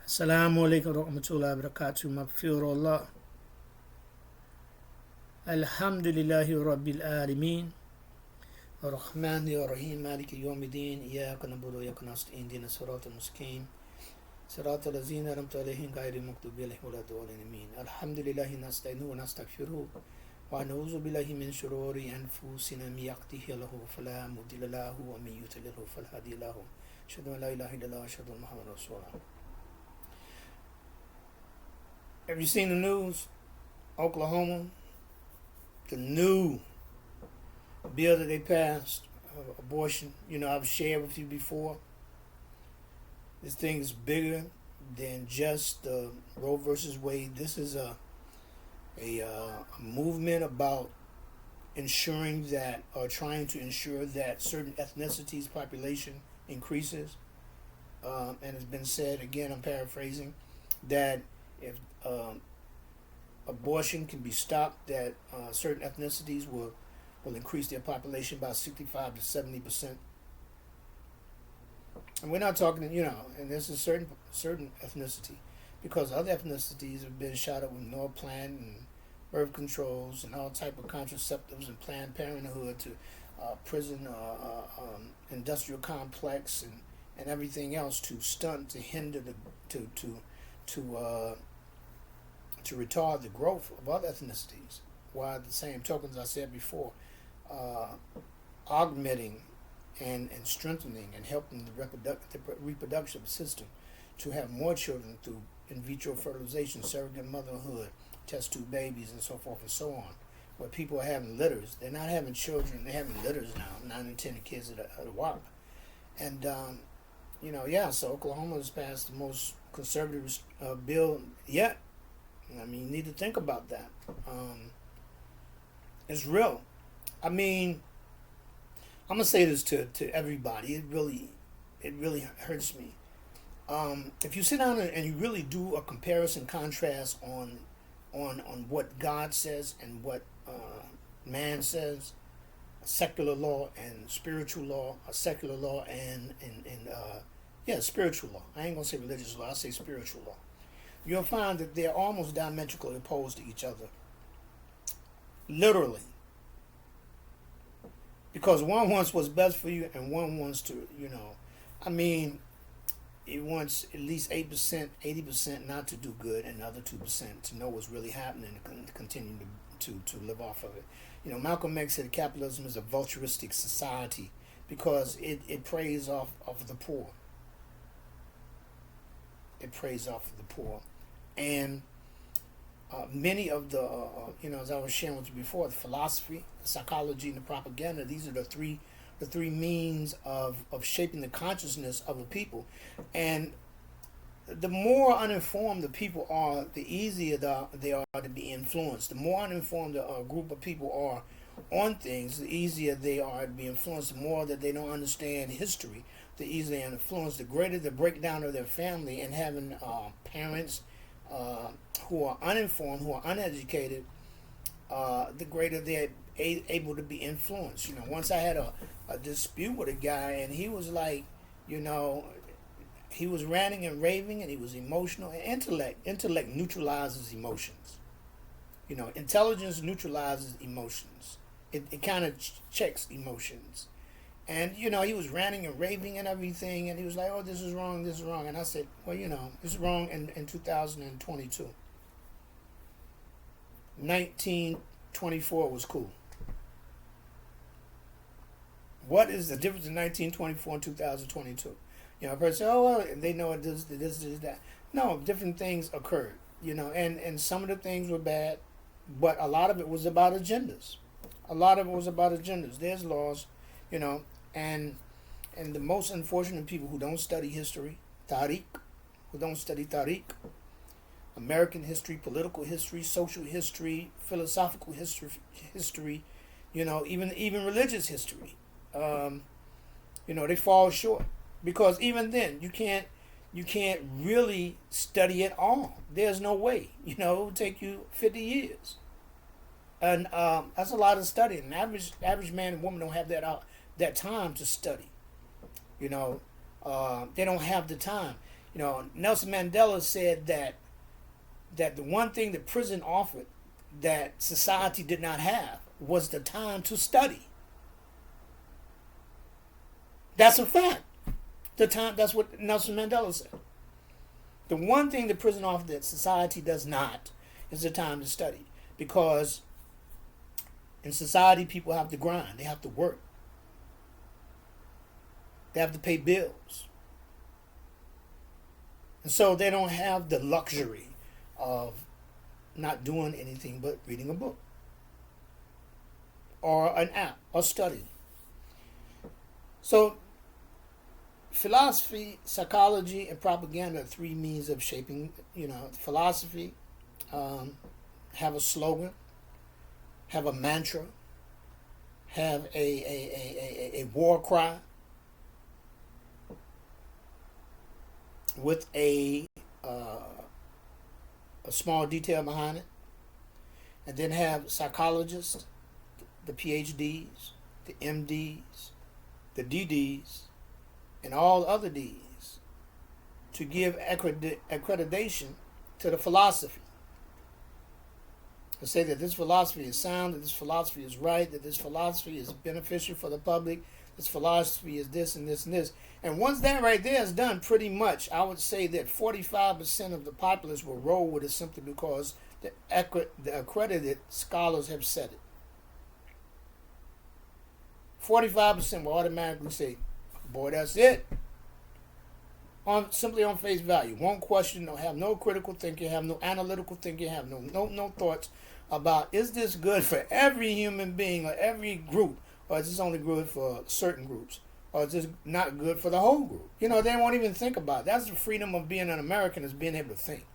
Assalamu alaikum warahmatullahi wabarakatuh. Maghfirullah. Alhamdulillahi rabbil alameen. الرحمن الرحيم مالك يوم الدين إياك نعبد وإياك نستعين اهدنا الصراط المستقيم صراط الذين أنعمت عليهم غير المغضوب عليهم ولا الضالين آمين. الحمد لله نستعينه ونستغفره ونعوذ بالله من شرور أنفسنا من يهده الله فلا مضل له ومن يضلل فلا هادي له أشهد أن لا إله إلا الله وأشهد أن محمدا رسول الله. Have you seen the news? Oklahoma, the new bill that they passed, abortion. I've shared with you before. This thing is bigger than just Roe versus Wade. This is a movement about ensuring that, or trying to ensure that certain ethnicities' population increases. And it's been said, again, I'm paraphrasing, that if abortion can be stopped, that certain ethnicities will increase their population by 65 to 70%. And we're not talking, and this is certain ethnicity, because other ethnicities have been shot up with Norplant and birth controls and all type of contraceptives and Planned Parenthood to prison, industrial complex and everything else to stunt, to hinder, to retard the growth of other ethnicities, while at the same token, as I said before, augmenting and strengthening and helping the reproductive system to have more children through in vitro fertilization, surrogate motherhood, test tube babies, and so forth and so on. Where people are having litters, they're not having children, they're having litters now, 9 and 10 kids at a while. And so Oklahoma has passed the most conservative bill yet. I mean, you need to think about that. It's real. I mean, I'm gonna say this to everybody. It really hurts me. If you sit down and you really do a comparison, contrast on what God says and what man says, secular law and spiritual law, secular law and spiritual law. I ain't gonna say religious law. I'll say spiritual law. You'll find that they're almost diametrically opposed to each other. Literally. Because one wants what's best for you and one wants to, it wants at least 8%, 80% not to do good, and the other 2% to know what's really happening and continue to live off of it. Malcolm X said capitalism is a vulturistic society because it preys off of the poor. It preys off of the poor. And many of the, as I was sharing with you before, the philosophy, the psychology, and the propaganda, these are the three means of shaping the consciousness of a people. And the more uninformed the people are, the easier they are to be influenced. The more uninformed a group of people are on things, the easier they are to be influenced. The more that they don't understand history, the easier they are influenced. The greater the breakdown of their family, and having parents who are uninformed, who are uneducated, the greater they're able to be influenced. Once I had a dispute with a guy, and he was like, he was ranting and raving, and he was emotional. And intellect neutralizes emotions. Intelligence neutralizes emotions. It kind of checks emotions. And, he was ranting and raving and everything, and he was like, oh, this is wrong. And I said, well, this is wrong in 2022. 1924 was cool. What is the difference in 1924 and 2022? A person said, oh, well, they know it this, that. No, different things occurred, and some of the things were bad, but a lot of it was about agendas. There's laws, and the most unfortunate people who don't study history, Tariq, American history, political history, social history, philosophical history, even religious history, they fall short, because even then you can't really study it all. There's no way. It will take you 50 years, and that's a lot of studying. An average man and woman don't have that time to study. They don't have the time. Nelson Mandela said that the one thing that prison offered that society did not have was the time to study. That's a fact. That's what Nelson Mandela said. The one thing that prison offers that society does not is the time to study. Because in society, people have to grind. They have to work. They have to pay bills. And so they don't have the luxury of not doing anything but reading a book or an app or studying. So philosophy, psychology, and propaganda are three means of shaping, philosophy. Have a slogan, have a mantra, have a war cry with a small detail behind it, and then have psychologists, the PhDs, the MDs, the DDs, and all other Ds to give accreditation to the philosophy. To say that this philosophy is sound, that this philosophy is right, that this philosophy is beneficial for the public, this philosophy is this and this and this. And once that right there is done, pretty much, I would say that 45% of the populace will roll with it simply because the accredited scholars have said it. 45% will automatically say, boy, that's it. Simply on face value. Won't question, don't have no critical thinking, have no analytical thinking, have no thoughts about, is this good for every human being or every group, or is this only good for certain groups, or is this not good for the whole group? They won't even think about it. That's the freedom of being an American, is being able to think.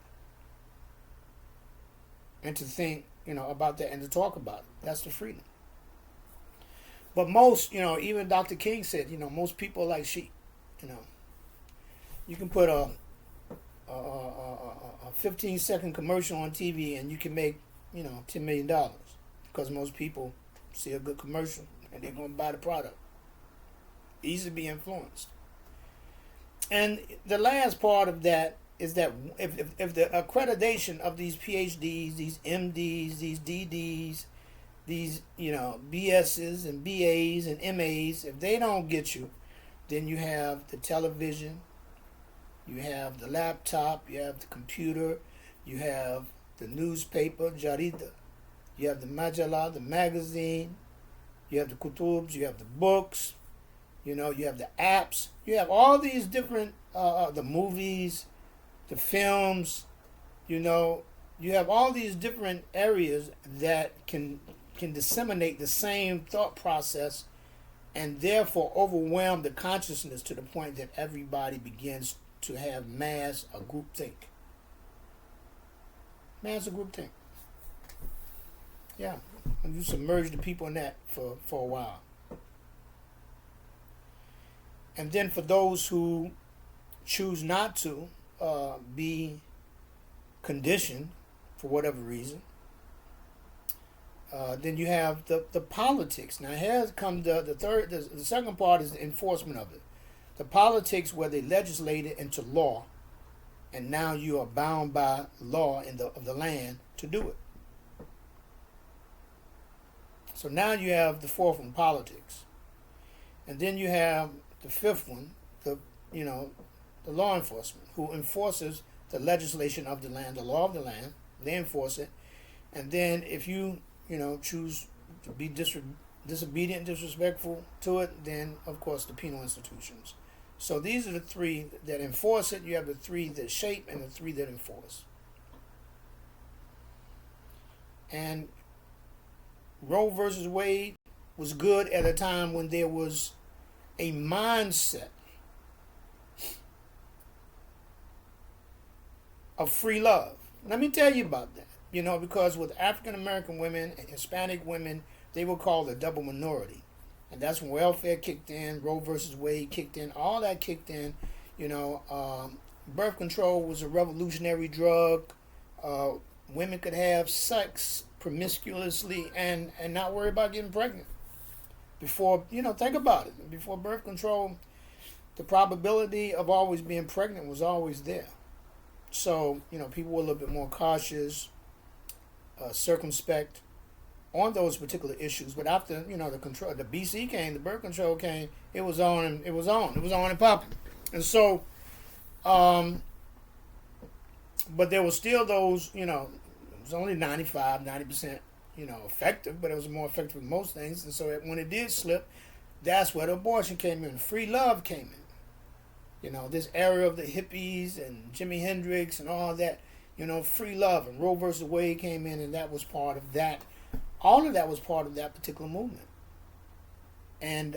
And to think, about that and to talk about it. That's the freedom. But most, even Dr. King said, most people are like sheep. You can put a 15-second commercial on TV and you can make, $10 million because most people see a good commercial and they're going to buy the product. Easy to be influenced. And the last part of that is that if the accreditation of these PhDs, these MDs, these DDs, these, BSs and BAs and MAs, if they don't get you, then you have the television, you have the laptop, you have the computer, you have the newspaper, jarida, you have the majala, the magazine, you have the kutubs, you have the books, you have the apps, you have all these different, the movies, the films, you have all these different areas that can disseminate the same thought process and therefore overwhelm the consciousness to the point that everybody begins to have mass or group think. Mass or group think. Yeah. And you submerge the people in that for a while. And then for those who choose not to be conditioned for whatever reason, then you have the politics. Now here comes the second part is the enforcement of it. The politics where they legislate it into law, and now you are bound by law of the land to do it. So now you have the fourth one, politics. And then you have the fifth one, the law enforcement, who enforces the legislation of the land, the law of the land. They enforce it. And then if you choose to be disobedient, disrespectful to it, then of course the penal institutions. So these are the three that enforce it. You have the three that shape and the three that enforce. And Roe versus Wade was good at a time when there was a mindset of free love. Let me tell you about that. Because with African American women and Hispanic women, they were called a double minority. And that's when welfare kicked in, Roe versus Wade kicked in, all that kicked in. Birth control was a revolutionary drug. Women could have sex promiscuously and not worry about getting pregnant. Before, think about it. Before birth control, the probability of always being pregnant was always there. So, people were a little bit more cautious, circumspect on those particular issues. But after, the BC came, the birth control came, it was on and popping. And so, but there was still those, it was only 90%, effective, but it was more effective than most things. And so when it did slip, that's where the abortion came in. Free love came in. This era of the hippies and Jimi Hendrix and all that, free love, and Roe versus Wade came in, and that was part of that. All of that was part of that particular movement. And,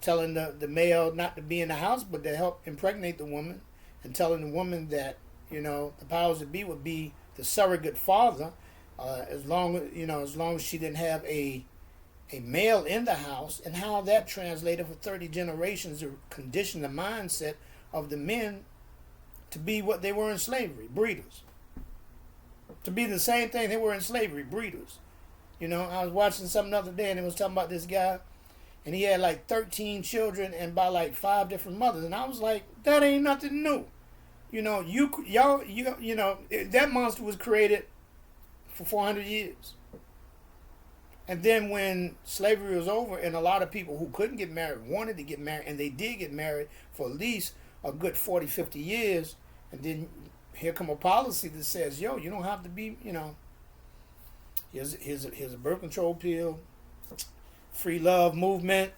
telling the male not to be in the house, but to help impregnate the woman, and telling the woman that, the powers that be would be the surrogate father, as long as she didn't have a male in the house, and how that translated for 30 generations to condition the mindset of the men to be what they were in slavery, breeders. To be the same thing they were in slavery, breeders. I was watching something the other day, and it was talking about this guy, and he had like 13 children and by like 5 different mothers, and I was like, that ain't nothing new. That monster was created for 400 years. And then when slavery was over, and a lot of people who couldn't get married wanted to get married, and they did get married for at least a good 40, 50 years, and then here come a policy that says, you don't have to be, here's a birth control pill, free love movement,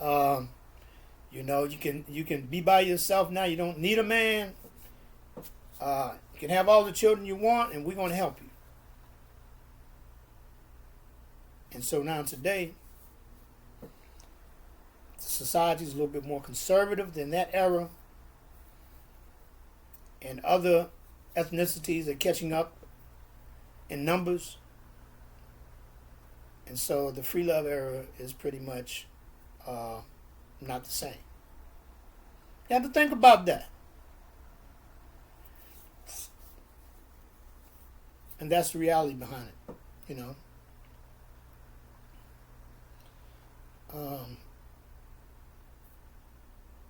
you can be by yourself now, you don't need a man, you can have all the children you want, and we're going to help you. And so now today, society is a little bit more conservative than that era. And other ethnicities are catching up in numbers. And so the free love era is pretty much not the same. You have to think about that. And that's the reality behind it,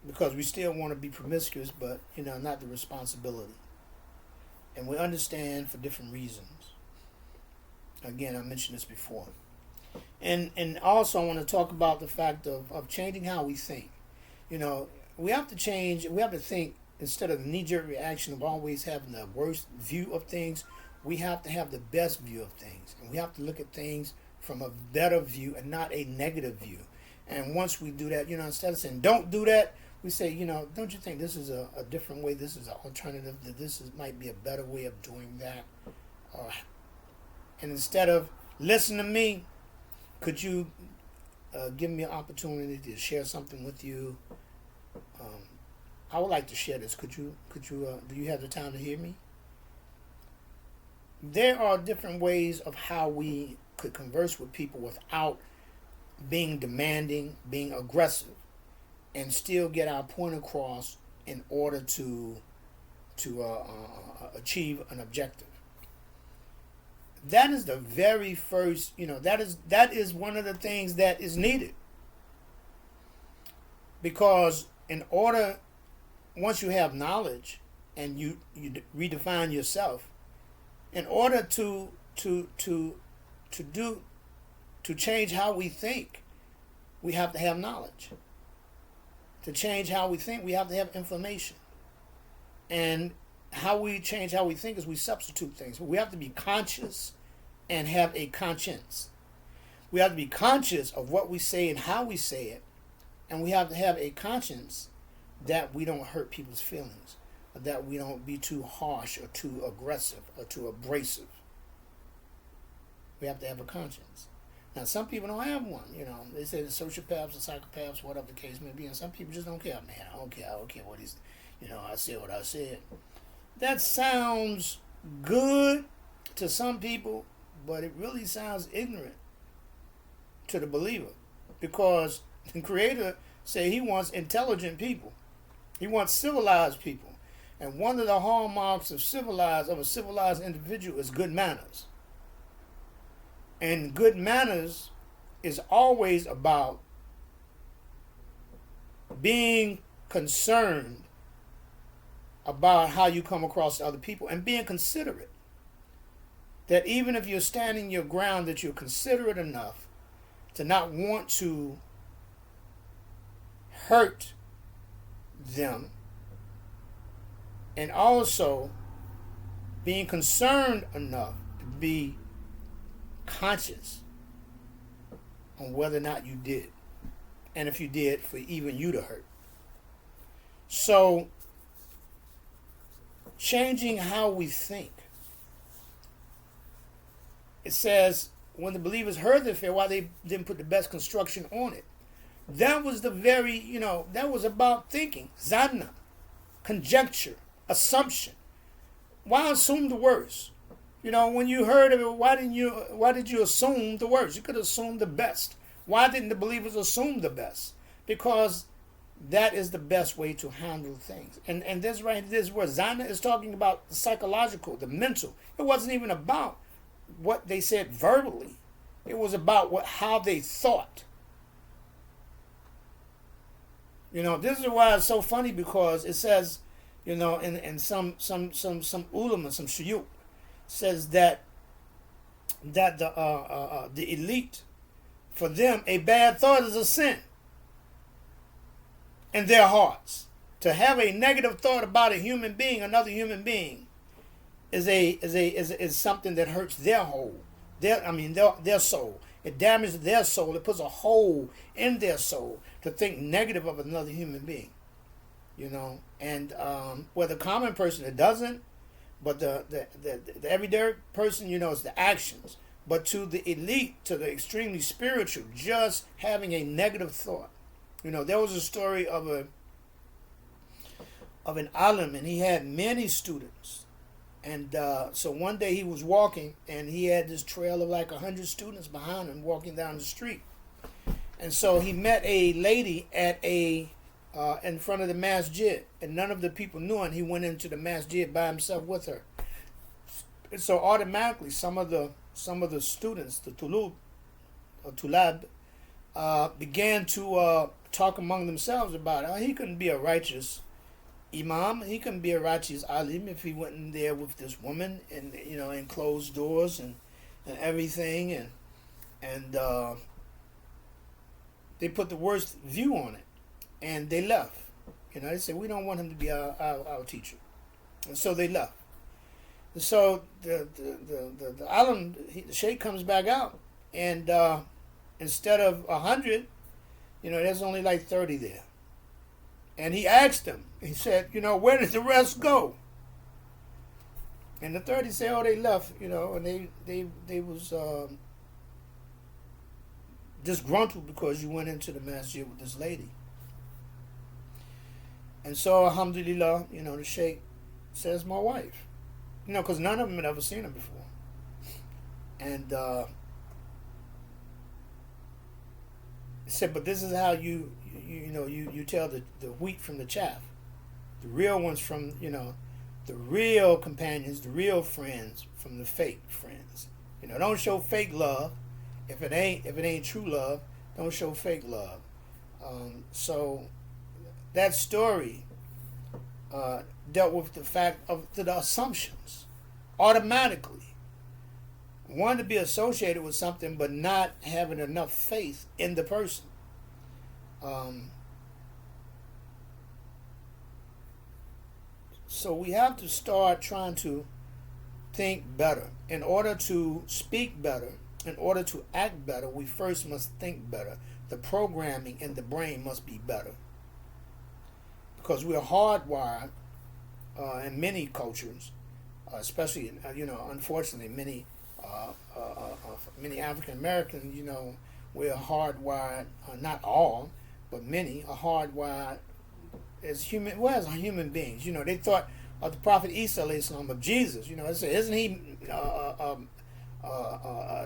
because we still want to be promiscuous, but not the responsibility, and we understand for different reasons. Again, I mentioned this before, and also I want to talk about the fact of changing how we think. We have to change. We have to think, instead of the knee-jerk reaction of always having the worst view of things. We have to have the best view of things, and we have to look at things from a better view and not a negative view. And once we do that, instead of saying don't do that, we say, don't you think this is a different way? This is an alternative. That might be a better way of doing that. And instead of listen to me, could you give me an opportunity to share something with you? I would like to share this. Could you? Do you have the time to hear me? There are different ways of how we could converse with people without being demanding, being aggressive, and still get our point across in order to achieve an objective. That is the very first, that is one of the things that is needed. Because once you have knowledge and you redefine yourself, in order to change how we think, we have to have knowledge. To change how we think, we have to have information. And how we change how we think is we substitute things. We have to be conscious and have a conscience. We have to be conscious of what we say and how we say it. And we have to have a conscience that we don't hurt people's feelings, or that we don't be too harsh or too aggressive or too abrasive. We have to have a conscience. Now, some people don't have one. They say the sociopaths or psychopaths, whatever the case may be, and some people just don't care. Man, I don't care what he's, I said what I said. That sounds good to some people, but it really sounds ignorant to the believer, because the Creator said He wants intelligent people. He wants civilized people, and one of the hallmarks of a civilized individual is good manners. And good manners is always about being concerned about how you come across to other people and being considerate. That even if you're standing your ground, that you're considerate enough to not want to hurt them, and also being concerned enough to be conscious on whether or not you did, and if you did, for even you to hurt. So changing how we think. It says when the believers heard the affair, why they didn't put the best construction on it. That was the very, that was about thinking. Zanna, conjecture, assumption. Why assume the worst? When you heard of it, why did you assume the worst? You could assume the best. Why didn't the believers assume the best? Because that is the best way to handle things. And this where Zanna is talking about the psychological, the mental. It wasn't even about what they said verbally. It was about how they thought. This is why it's so funny, because it says, in some ulama, some shuyukh, says that the elite, for them, a bad thought is a sin in their hearts. To have a negative thought about a human being, another human being, is something that hurts their their soul. It damages their soul. It puts a hole in their soul to think negative of another human being. And where the common person, it doesn't, but the everyday person, it's the actions. But to the elite, to the extremely spiritual, just having a negative thought. There was a story of an alim, and he had many students. And so one day he was walking, and he had this trail of like 100 students behind him walking down the street. And so he met a lady at in front of the masjid, and none of the people knew, and he went into the masjid by himself with her. And so automatically, some of the students, the tulab, began to talk among themselves about it. He couldn't be a righteous imam. He couldn't be a righteous alim if he went in there with this woman, and in closed doors and everything, and they put the worst view on it, and they left. They said, we don't want him to be our teacher, and so they left. And so the alim, the sheikh, comes back out, and instead of 100, there's only like 30 there. And he asked them, he said, where did the rest go? And the 30 said, oh, they left, and they was disgruntled because you went into the masjid with this lady. And so, alhamdulillah, the sheikh says, my wife. Because none of them had ever seen her before. And he said, but this is how you tell the wheat from the chaff. The real ones from, the real companions, the real friends from the fake friends. Don't show fake love. If it ain't true love, don't show fake love. So that story dealt with the fact of the assumptions. Automatically, one to be associated with something, but not having enough faith in the person. So we have to start trying to think better. In order to speak better, in order to act better, we first must think better. The programming in the brain must be better. Because we are hardwired in many cultures, especially, unfortunately, many African Americans, we're hardwired, not all, but many are hardwired as human beings. They thought of the Prophet Isa, of Jesus. They said, isn't he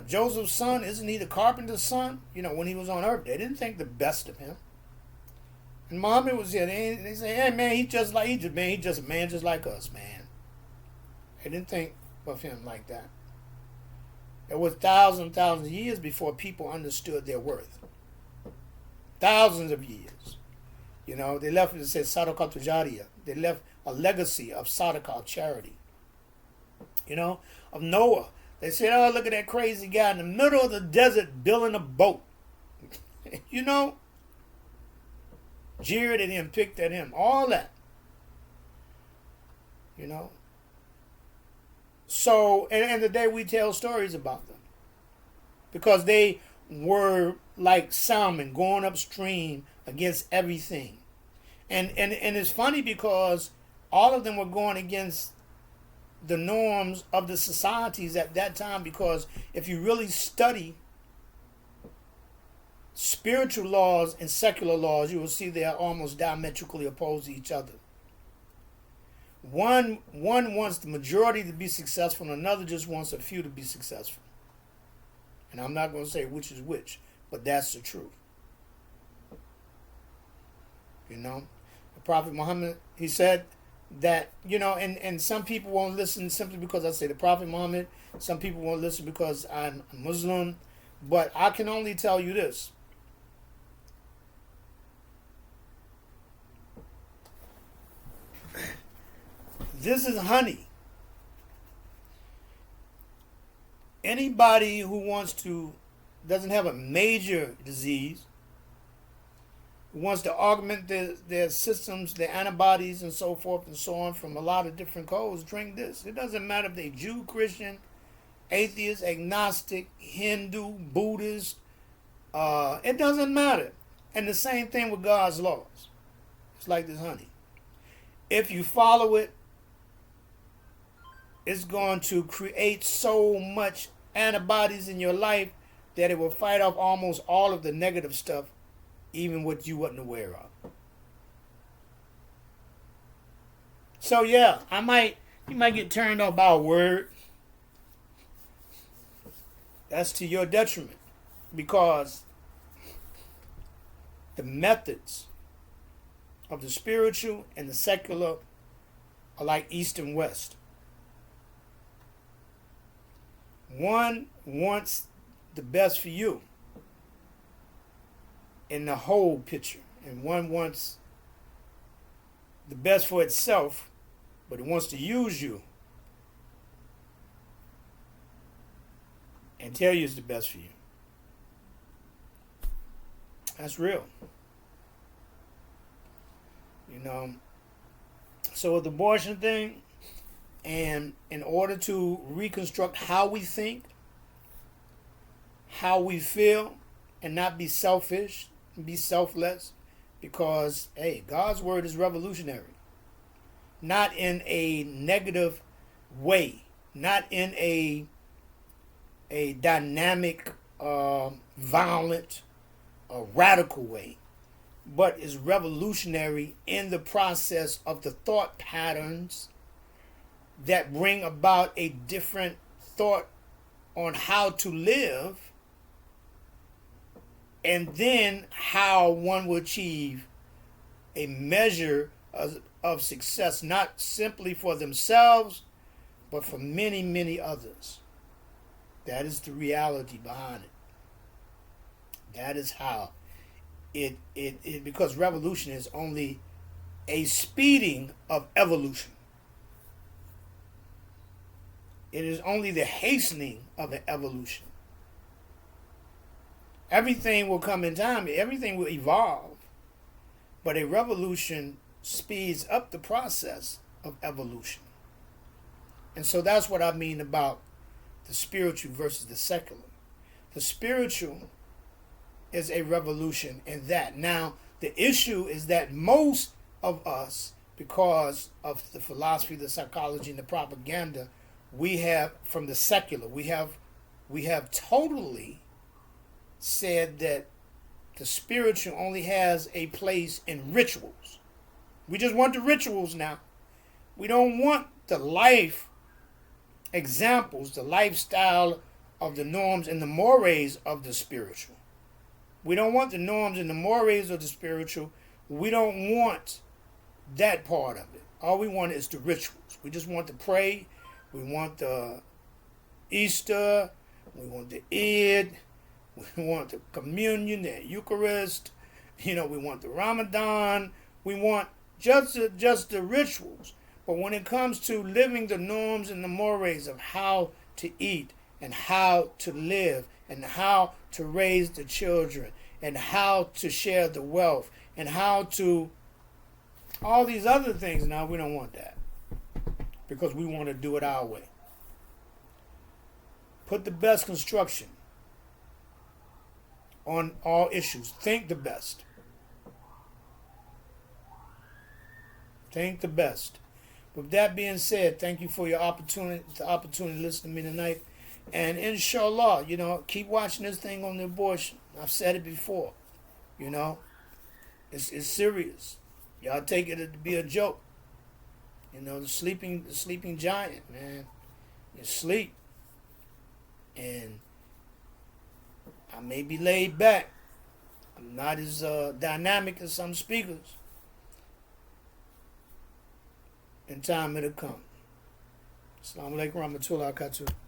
Joseph's son? Isn't he the carpenter's son? When he was on earth, they didn't think the best of him. And Muhammad was here. They say, hey man, he's just a man just like us, man. They didn't think of him like that. It was thousands and thousands of years before people understood their worth. Thousands of years. You know, they left, it says Sadaqah Tujariyah. They left a legacy of Sadaqah, charity. You know, of Noah. They said, oh, look at that crazy guy in the middle of the desert building a boat. You know, jeered at him, picked at him, all that. You know. So, and today we tell stories about them. Because they were like salmon going upstream against everything. And it's funny because all of them were going against the norms of the societies at that time, because if you really study spiritual laws and secular laws, you will see they are almost diametrically opposed to each other. One wants the majority to be successful, and another just wants a few to be successful. And I'm not going to say which is which, but that's the truth. You know, the Prophet Muhammad, he said that, you know, and some people won't listen simply because I say the Prophet Muhammad. Some people won't listen because I'm a Muslim. But I can only tell you this. This is honey. Anybody who doesn't have a major disease, who wants to augment their systems, their antibodies and so forth and so on from a lot of different codes, drink this. It doesn't matter if they're Jew, Christian, atheist, agnostic, Hindu, Buddhist. It doesn't matter. And the same thing with God's laws. It's like this honey. If you follow it, it's going to create so much antibodies in your life that it will fight off almost all of the negative stuff, even what you wasn't aware of. So yeah, you might get turned off by a word. That's to your detriment, because the methods of the spiritual and the secular are like east and west. One wants the best for you in the whole picture, and one wants the best for itself, but it wants to use you and tell you it's the best for you. That's real. You know, so with the abortion thing, and in order to reconstruct how we think, how we feel, and not be selfish, be selfless, because, hey, God's word is revolutionary. Not in a negative way, not in a dynamic, violent, radical way, but is revolutionary in the process of the thought patterns that bring about a different thought on how to live, and then how one will achieve a measure of success, not simply for themselves, but for many, many others. That is the reality behind it. That is how it because revolution is only a speeding of evolution. It is only the hastening of an evolution. Everything will come in time. Everything will evolve. But a revolution speeds up the process of evolution. And so that's what I mean about the spiritual versus the secular. The spiritual is a revolution in that. Now, the issue is that most of us, because of the philosophy, the psychology, and the propaganda, we have from the secular, we have totally said that the spiritual only has a place in rituals. We just want the rituals now. We don't want the life examples, the lifestyle of the norms and the mores of the spiritual. We don't want the norms and the mores of the spiritual. We don't want that part of it. All we want is the rituals. We just want to pray. We want the Easter. We want the Eid. We want the communion, the Eucharist. We want the Ramadan. We want just the rituals. But when it comes to living the norms and the mores of how to eat and how to live and how to raise the children and how to share the wealth and how to all these other things, now we don't want that because we want to do it our way. Put the best construction on all issues. Think the best. Think the best. With that being said, thank you for the opportunity to listen to me tonight. And inshallah, keep watching this thing on the abortion. I've said it before. It's serious. Y'all take it to be a joke. The sleeping giant, man. You sleep. And I may be laid back. I'm not as dynamic as some speakers. In time it'll come. Assalamu alaikum warahmatullahi wabarakatuh.